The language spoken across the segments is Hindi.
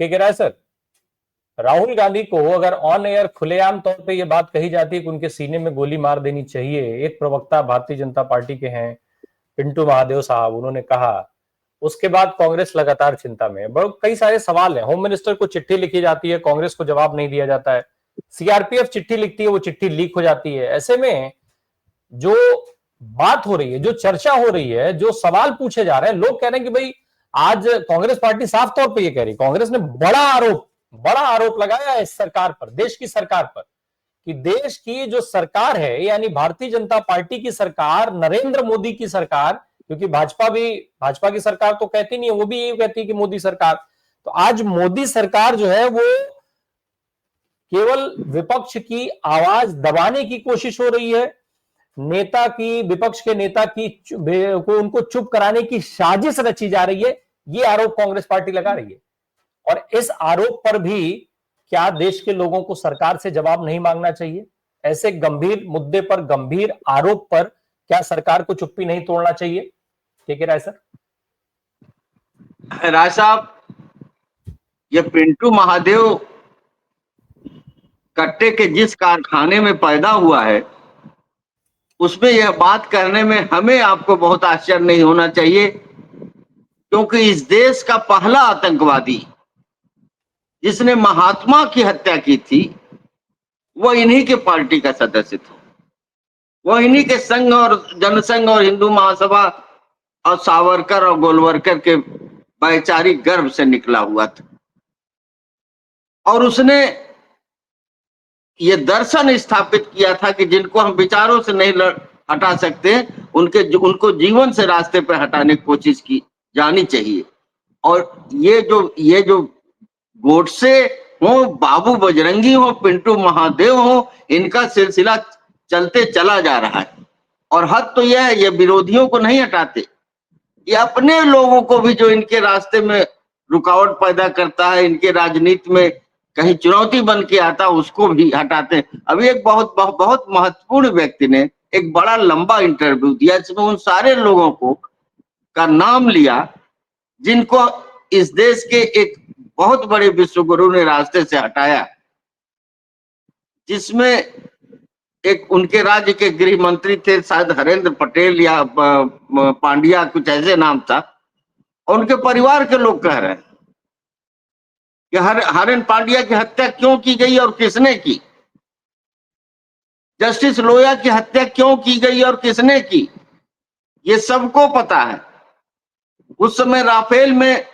क्या कह रहा है सर? राहुल गांधी को अगर ऑन एयर खुलेआम तौर पे ये बात कही जाती है कि उनके सीने में गोली मार देनी चाहिए, एक प्रवक्ता भारतीय जनता पार्टी के हैं पिंटू महादेव साहब, उन्होंने कहा, उसके बाद कांग्रेस लगातार चिंता में है। बहुत कई सारे सवाल हैं। होम मिनिस्टर को चिट्ठी लिखी जाती है, कांग्रेस को जवाब नहीं दिया जाता है। सीआरपीएफ चिट्ठी लिखती है, वो चिट्ठी लीक हो जाती है। ऐसे में जो बात हो रही है, जो चर्चा हो रही है, जो सवाल पूछे जा रहे हैं, लोग कह रहे हैं कि भाई आज कांग्रेस पार्टी साफ तौर पर यह कह रही, कांग्रेस ने बड़ा आरोप लगाया है इस सरकार पर, देश की सरकार पर, कि देश की जो सरकार है, यानी भारतीय जनता पार्टी की सरकार, नरेंद्र मोदी की सरकार, क्योंकि भाजपा की सरकार तो कहती नहीं है, वो भी यही कहती है कि मोदी सरकार। तो आज मोदी सरकार जो है वो केवल विपक्ष की आवाज दबाने की कोशिश हो रही है, नेता की, विपक्ष के नेता की को उनको चुप कराने की साजिश रची जा रही है। ये आरोप कांग्रेस पार्टी लगा रही है। और इस आरोप पर भी क्या देश के लोगों को सरकार से जवाब नहीं मांगना चाहिए? ऐसे गंभीर मुद्दे पर, गंभीर आरोप पर क्या सरकार को चुप्पी नहीं तोड़ना चाहिए? क्या कह रहा है सर? राय साहब, ये पिंटू महादेव कट्टे के जिस कारखाने में पैदा हुआ है, उसमें यह बात करने में हमें आपको बहुत आश्चर्य नहीं होना चाहिए, क्योंकि इस देश का पहला आतंकवादी जिसने महात्मा की हत्या की थी, वह इन्हीं के पार्टी का सदस्य था। वह इन्हीं के संघ और जनसंघ और हिंदू महासभा और सावरकर और गोलवरकर के वैचारिक गर्भ से निकला हुआ था। और उसने ये दर्शन स्थापित किया था कि जिनको हम विचारों से नहीं हटा सकते, उनको जीवन से रास्ते पर हटाने की कोशिश की जानी चाहिए। और ये जो गोडसे हो, बाबू बजरंगी हो, पिंटू महादेव हो, इनका सिलसिला चलते चला जा रहा है। और हद तो यह है, ये विरोधियों को नहीं हटाते, ये अपने लोगों को भी जो इनके रास्ते में रुकावट पैदा करता है, इनके राजनीति में कहीं चुनौती बन के आता, उसको भी हटाते हैं। अभी एक बहुत महत्वपूर्ण व्यक्ति ने एक बड़ा लंबा इंटरव्यू दिया, जिसमें उन सारे लोगों को का नाम लिया जिनको इस देश के एक बहुत बड़े विश्वगुरु ने रास्ते से हटाया, जिसमें एक उनके राज्य के गृह मंत्री थे, शायद हरेंद्र पटेल या पांड्या, कुछ ऐसे नाम था। उनके परिवार के लोग कह रहे हैं कि हरेंद्र पांड्या की हत्या क्यों की गई और किसने की, जस्टिस लोया की हत्या क्यों की गई और किसने की, ये सबको पता है। उस समय राफेल में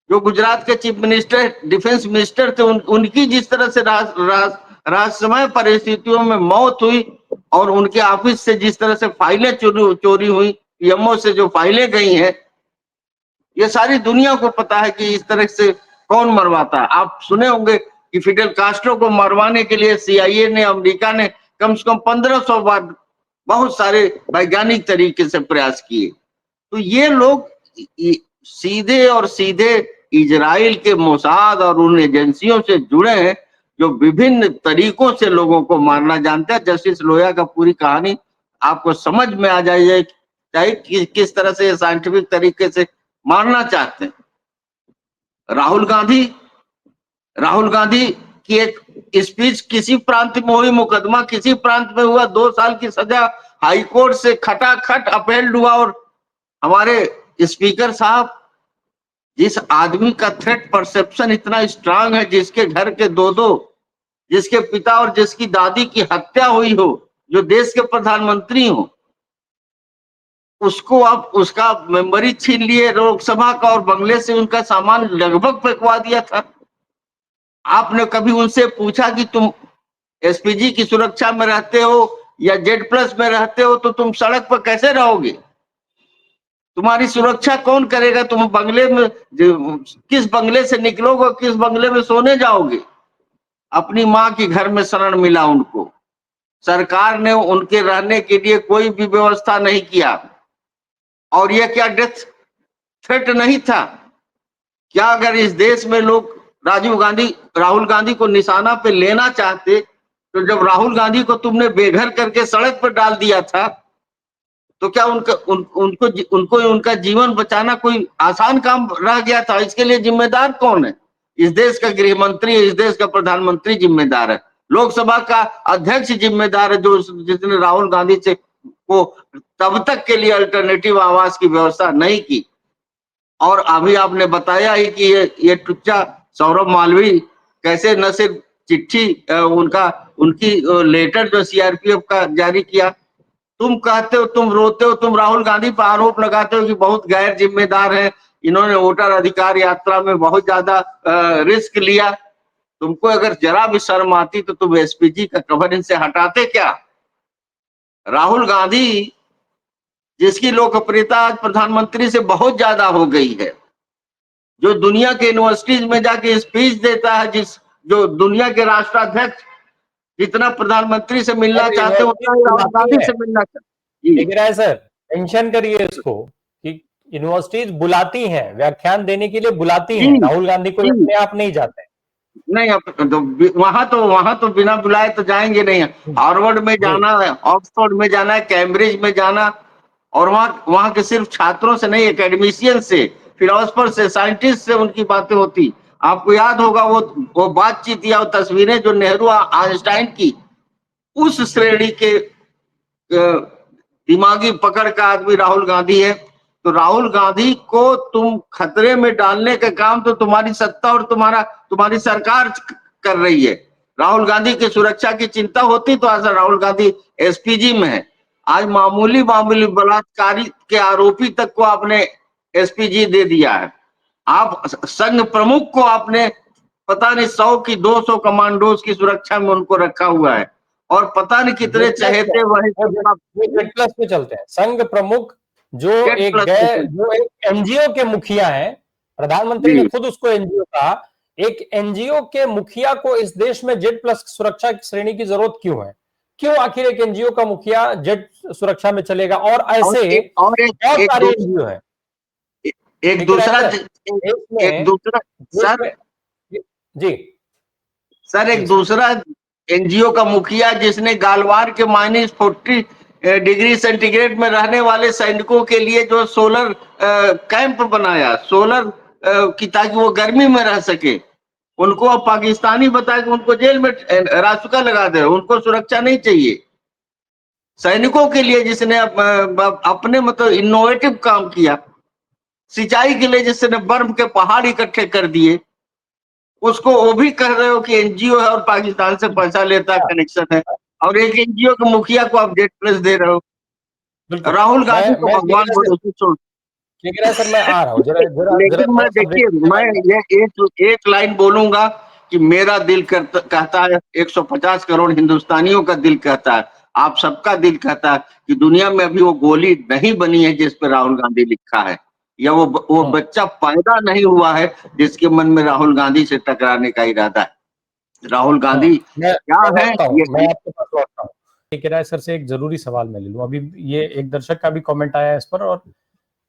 जो गुजरात के चीफ मिनिस्टर, डिफेंस मिनिस्टर थे, उनकी जिस तरह से रहस्यमय परिस्थितियों में मौत हुई, और उनके ऑफिस से जिस तरह से फाइलें चोरी हुई, पीएमओ से जो फाइलें गई हैं, ये सारी दुनिया को पता है कि इस तरह से कौन मरवाता है। आप सुने होंगे कि फिडेल कास्ट्रो को मरवाने के लिए सीआईए ने, अमेरिका ने कम से कम 1500 बार बहुत सारे वैज्ञानिक तरीके से प्रयास किए। तो ये लोग सीधे और सीधे इजराइल के मोसाद और उन एजेंसियों से जुड़े हैं जो विभिन्न तरीकों से लोगों को मारना जानते हैं। जस्टिस लोया का पूरी कहानी आपको समझ में आ जाए कि किस तरह से साइंटिफिक तरीके से मारना चाहते हैं। राहुल गांधी की एक स्पीच किसी प्रांत में हुई, मुकदमा किसी प्रांत में हुआ, 2 साल की सजा हाईकोर्ट से खटाखट अपील हुआ, और हमारे स्पीकर साहब, जिस आदमी का थ्रेट परसेप्शन इतना स्ट्रांग है, जिसके घर के दो जिसके पिता और जिसकी दादी की हत्या हुई हो, जो देश के प्रधानमंत्री हो, उसको आप उसका मेंबरी छीन लिए लोकसभा का, और बंगले से उनका सामान लगभग फेंकवा दिया था। आपने कभी उनसे पूछा कि तुम एसपीजी की सुरक्षा में रहते हो या Z+ में रहते हो, तो तुम सड़क पर कैसे रहोगे? तुम्हारी सुरक्षा कौन करेगा? तुम बंगले में किस बंगले से निकलोगे, किस बंगले में सोने जाओगे? अपनी माँ के घर में शरण मिला उनको। सरकार ने उनके रहने के लिए कोई भी व्यवस्था नहीं किया। और यह क्या डेथ थ्रेट नहीं था? क्या अगर इस देश में लोग राहुल गांधी को निशाना पे लेना चाहते, तो जब राहुल गांधी को तुमने बेघर करके सड़क पर डाल दिया था, तो क्या उनको उनका जीवन बचाना कोई आसान काम रह गया था? इसके लिए जिम्मेदार कौन है? इस देश का गृह मंत्री, इस देश का प्रधानमंत्री जिम्मेदार है, लोकसभा का अध्यक्ष जिम्मेदार है, जो जिसने राहुल गांधी से को तब तक के लिए अल्टरनेटिव आवास की व्यवस्था नहीं की। और अभी आपने बताया ही कि ये टुच्चा सौरभ मालवी कैसे न सिर्फ चिट्ठी उनकी लेटर जो सीआरपीएफ का जारी किया, तुम कहते हो, तुम रोते हो, तुम राहुल गांधी पर आरोप लगाते हो कि बहुत गैर जिम्मेदार है, इन्होंने वोटर अधिकार यात्रा में बहुत ज्यादा रिस्क लिया। तुमको अगर जरा भी शर्म आती तो तुम एसपीजी का कवर इनसे हटाते क्या? राहुल गांधी जिसकी लोकप्रियता आज प्रधानमंत्री से बहुत ज्यादा हो गई है, जो दुनिया के यूनिवर्सिटीज में जाके स्पीच देता है, जो दुनिया के राष्ट्राध्यक्ष जितना प्रधानमंत्री से मिलना चाहते हैं उतना राहुल गांधी से मिलना चाहते हैं। है सर, मेंशन करिए इसको कि यूनिवर्सिटीज बुलाती हैं, व्याख्यान देने के लिए बुलाती हैं, राहुल गांधी को अपने आप नहीं जाते हैं। नहीं, तो वहां तो बिना बुलाए तो जाएंगे नहीं। हार्वर्ड में जाना है, ऑक्सफोर्ड में जाना है, कैम्ब्रिज में जाना, और वहां के सिर्फ छात्रों से नहीं, एकेडमिशियन से, फिलोसफर से, साइंटिस्ट से उनकी बातें होती। आपको याद होगा वो बातचीत या वो तस्वीरें जो नेहरू आइंस्टाइन की, उस श्रेणी के दिमागी पकड़ का आदमी राहुल गांधी है। तो राहुल गांधी को तुम खतरे में डालने का काम तो तुम्हारी सत्ता और तुम्हारी सरकार कर रही है। राहुल गांधी की सुरक्षा की चिंता होती तो आज राहुल गांधी एसपीजी में है। आज मामूली बलात्कारी के आरोपी तक को आपने एसपीजी दे दिया है। आप संघ प्रमुख को आपने पता नहीं 100 की 200 कमांडोज की सुरक्षा में उनको रखा हुआ है, और पता नहीं कितने चहेते वही प्लस पे चलते हैं। संघ प्रमुख जो एक एनजीओ के मुखिया हैं, प्रधानमंत्री ने खुद उसको एनजीओ कहा, एक एनजीओ के मुखिया को इस देश में जेड प्लस सुरक्षा श्रेणी की जरूरत क्यों है? क्यों आखिर एक एनजीओ का मुखिया जेड सुरक्षा में चलेगा? और ऐसे बहुत सारे एनजीओ हैं। एक दूसरा सर जी सर एक दूसरा एनजीओ का मुखिया जिसने गालवार के -40 डिग्री सेंटीग्रेड में रहने वाले सैनिकों के लिए जो सोलर कैंप बनाया, सोलर की, ताकि वो गर्मी में रह सके, उनको अब पाकिस्तानी बता के उनको जेल में रासुका लगा दे, उनको सुरक्षा नहीं चाहिए। सैनिकों के लिए जिसने अपने मतलब इनोवेटिव काम किया, सिंचाई के लिए जिसने बर्फ के पहाड़ इकट्ठे कर दिए, उसको वो भी कह रहे हो कि एनजीओ है और पाकिस्तान से पैसा लेता कनेक्शन है, और एक एनजीओ के मुखिया को आप जेड प्लस दे रहे हो। राहुल गांधी को भगवान भरोसे छोड़। सर मैं आ रहा हूँ लेकिन मैं देखिए, मैं ये एक लाइन बोलूंगा कि मेरा दिल कहता है, 150 करोड़ हिंदुस्तानियों का दिल कहता है, आप सबका दिल कहता है कि दुनिया में अभी वो गोली नहीं बनी है जिस पर राहुल गांधी लिखा है, या वो बच्चा पैदा नहीं हुआ है जिसके मन में राहुल गांधी से टकराने का इरादा है। राहुल गांधी क्या है? मैं आपके पास लौटता हूँ। ठीक है सर, से एक जरूरी सवाल मैं ले लूं। अभी ये एक दर्शक का भी कमेंट आया है इस पर, और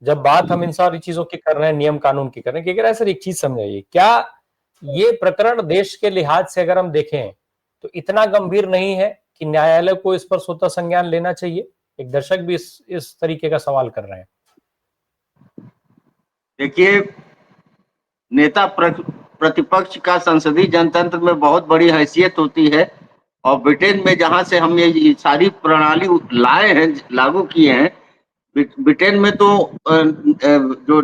जब बात हम इन सारी चीजों की कर रहे हैं, नियम कानून की कर रहे हैं, कि सर एक चीज समझाइए, क्या ये प्रकरण देश के लिहाज से अगर हम देखें तो इतना गंभीर नहीं है कि न्यायालय को इस पर स्वतः संज्ञान लेना चाहिए? एक दर्शक भी इस तरीके का सवाल कर रहे हैं। देखिए, नेता प्रतिपक्ष का संसदीय जनतंत्र में बहुत बड़ी हैसियत होती है, और ब्रिटेन में जहां से हम ये सारी प्रणाली लाए हैं, लागू किए हैं, ब्रिटेन में तो जो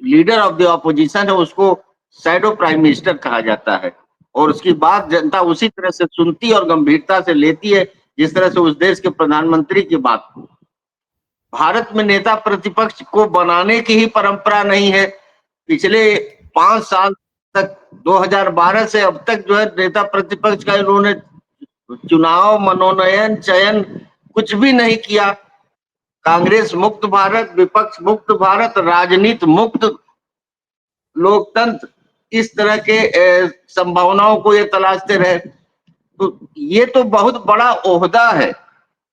लीडर ऑफ द ऑपोजिशन है उसको शैडो प्राइम मिनिस्टर कहा जाता है, और उसकी बात जनता उसी तरह से सुनती और गंभीरता से लेती है जिस तरह से उस देश के प्रधानमंत्री की बात को। भारत में नेता प्रतिपक्ष को बनाने की ही परंपरा नहीं है। पिछले 5 साल तक, 2012 से अब तक जो है, नेता प्रतिपक्ष का इन्होंने चुनाव, मनोनयन, चयन कुछ भी नहीं किया। कांग्रेस मुक्त भारत, विपक्ष मुक्त भारत, राजनीति मुक्त लोकतंत्र, इस तरह के संभावनाओं को ये तलाशते रहे। तो ये तो बहुत बड़ा ओहदा है,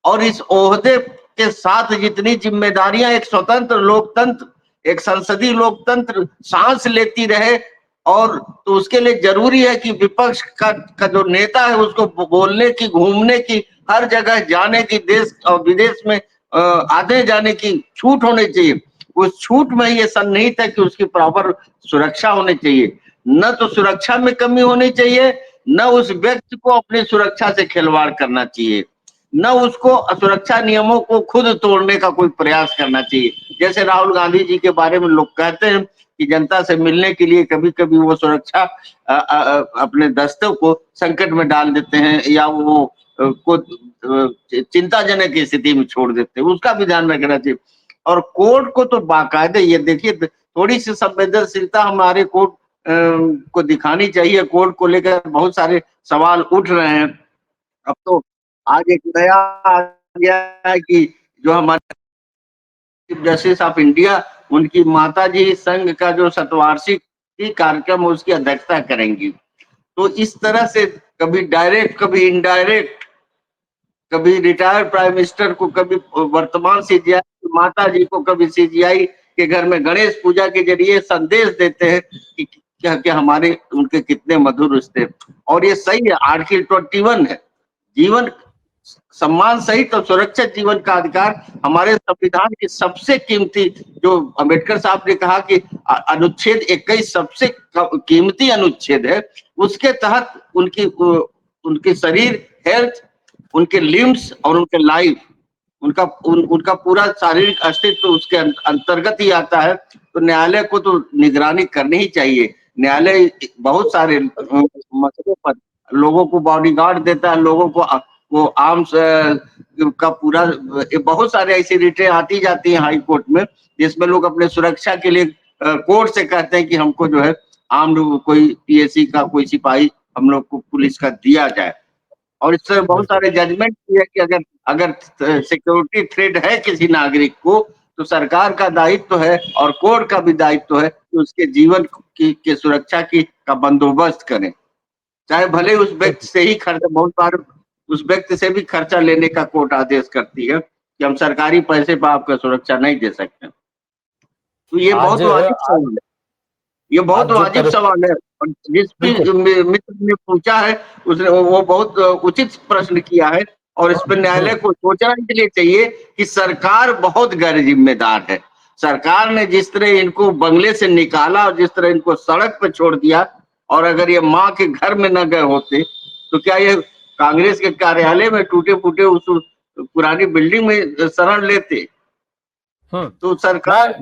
और इस ओहदे के साथ जितनी जिम्मेदारियां एक स्वतंत्र लोकतंत्र, एक संसदीय लोकतंत्र सांस लेती रहे, और तो उसके लिए जरूरी है कि विपक्ष का जो नेता है उसको बोलने की, घूमने की, हर जगह जाने की, देश और विदेश में आने जाने की छूट होनी चाहिए। उस छूट में ये सन्निहित है कि उसकी प्रॉपर सुरक्षा होनी चाहिए। न तो सुरक्षा में कमी होनी चाहिए, न उस व्यक्ति को अपनी सुरक्षा से खिलवाड़ करना चाहिए, न उसको सुरक्षा नियमों को खुद तोड़ने का कोई प्रयास करना चाहिए। जैसे राहुल गांधी जी के बारे में लोग कहते हैं कि जनता से मिलने के लिए कभी कभी वो सुरक्षा अपने दस्तों को संकट में डाल देते हैं, या वो को चिंताजनक स्थिति में छोड़ देते हैं, उसका भी ध्यान रखना चाहिए। और कोर्ट को तो बाकायदे, ये देखिए, थोड़ी सी संवेदनशीलता हमारे कोर्ट को दिखानी चाहिए। कोर्ट को लेकर बहुत सारे सवाल उठ रहे हैं। अब तो आज एक नया आ गया है कि जो हमारे चीफ जस्टिस ऑफ इंडिया, उनकी माताजी संघ का जो शतवार्षिक कार्यक्रम है उसकी अध्यक्षता करेंगी। तो इस तरह से कभी डायरेक्ट, कभी इनडायरेक्ट, कभी रिटायर्ड प्राइम मिनिस्टर को, कभी वर्तमान सीजीआई माता जी को, कभी सीजीआई के घर में गणेश पूजा के जरिए संदेश देते हैं कि क्या क्या हमारे उनके कितने मधुर रिश्ते। और ये सही है, आर्टिकल 21 है, जीवन सम्मान सहित और सुरक्षित जीवन का अधिकार हमारे संविधान की सबसे कीमती, जो अम्बेडकर साहब ने कहा कि अनुच्छेद 21 सबसे कीमती अनुच्छेद है, उसके तहत उनकी शरीर, हेल्थ, उनके लिम्स और उनके लाइफ, उनका पूरा शारीरिक अस्तित्व उसके अंतर्गत ही आता है। तो न्यायालय को तो निगरानी करनी ही चाहिए। न्यायालय बहुत सारे मसलों पर लोगों को बॉडीगार्ड देता है, लोगों को वो आर्म्स का पूरा, बहुत सारे ऐसी रिटें आती जाती हैं हाई कोर्ट में, जिसमें लोग अपने सुरक्षा के लिए कोर्ट से कहते हैं कि हमको जो है आर्म्ड कोई पीएससी का कोई सिपाही हम लोग को पुलिस का दिया जाए। और इस तरह बहुत सारे जजमेंट भी है कि अगर अगर सिक्योरिटी थ्रेट है किसी नागरिक को, तो सरकार का दायित्व है और कोर्ट का भी दायित्व है कि उसके जीवन की सुरक्षा का बंदोबस्त करें। चाहे भले उस व्यक्ति से ही खर्चा, बहुत बार उस व्यक्ति से भी खर्चा लेने का कोर्ट आदेश करती है कि हम सरकारी पैसे पर आपका सुरक्षा नहीं दे सकते। तो ये बहुत वाजिब सवाल है, ये बहुत वाजिब सवाल है। और जिस भी मित्र ने पूछा है उसने वो बहुत उचित प्रश्न किया है। और इस पर न्यायालय को सोचना के लिए चाहिए कि सरकार बहुत गैर जिम्मेदार है। सरकार ने जिस तरह इनको बंगले से निकाला और जिस तरह इनको सड़क पर छोड़ दिया, और अगर ये माँ के घर में न गए होते तो क्या ये कांग्रेस के कार्यालय में टूटे फूटे उस पुरानी बिल्डिंग में शरण लेते? तो सरकार